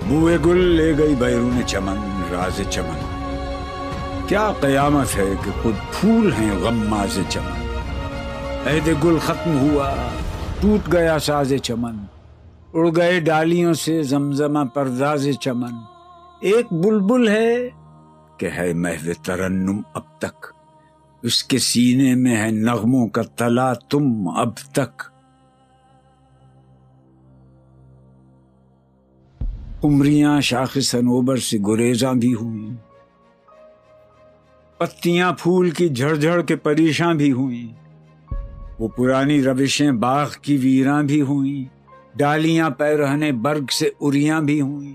بوئے گل لے گئی بیرون چمن راز چمن، کیا قیامت ہے کہ خود پھول ہیں غماز چمن۔ عہد گل ختم ہوا، ٹوٹ گیا ساز چمن، اڑ گئے ڈالیوں سے زمزمہ پرداز چمن۔ ایک بلبل ہے کہ ہے محو ترنم اب تک، اس کے سینے میں ہے نغموں کا تلا تم اب تک۔ قمریاں شاخ صنوبر سے گریزاں بھی ہوئیں، پتیاں پھول کی جھڑ جھڑ کے پریشاں بھی ہوئیں، وہ پرانی روشیں باغ کی ویراں بھی ہوئیں، ڈالیاں پیرہنے برگ سے اریاں بھی ہوئیں۔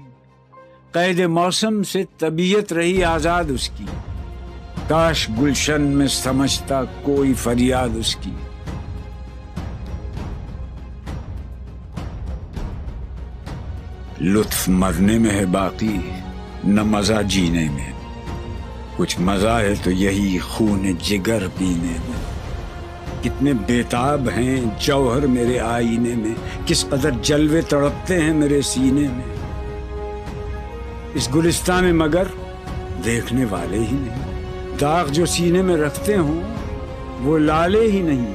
قید موسم سے طبیعت رہی آزاد اس کی، کاش گلشن میں سمجھتا کوئی فریاد اس کی۔ لطف مرنے میں ہے باقی، نہ مزہ جینے میں، کچھ مزہ ہے تو یہی خون جگر پینے میں۔ کتنے بیتاب ہیں جوہر میرے آئینے میں، کس قدر جلوے تڑپتے ہیں میرے سینے میں۔ اس گلستان میں مگر دیکھنے والے ہی نہیں، داغ جو سینے میں رکھتے ہوں وہ لالے ہی نہیں۔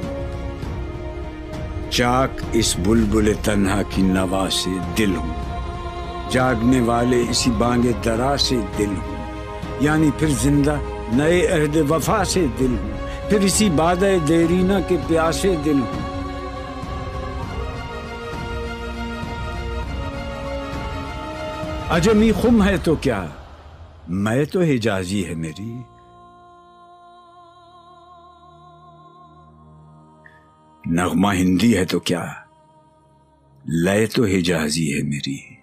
چاک اس بلبل تنہا کی نوا سے دل ہوں، جاگنے والے اسی بانگ درا سے دل ہوں، یعنی پھر زندہ نئے عہد وفا سے دل ہوں، پھر اسی بادہ دیرینہ کے پیاسے دل ہوں۔ عجمی خم ہے تو کیا، میں تو حجازی ہے میری، نغمہ ہندی ہے تو کیا، لے تو حجازی ہے میری۔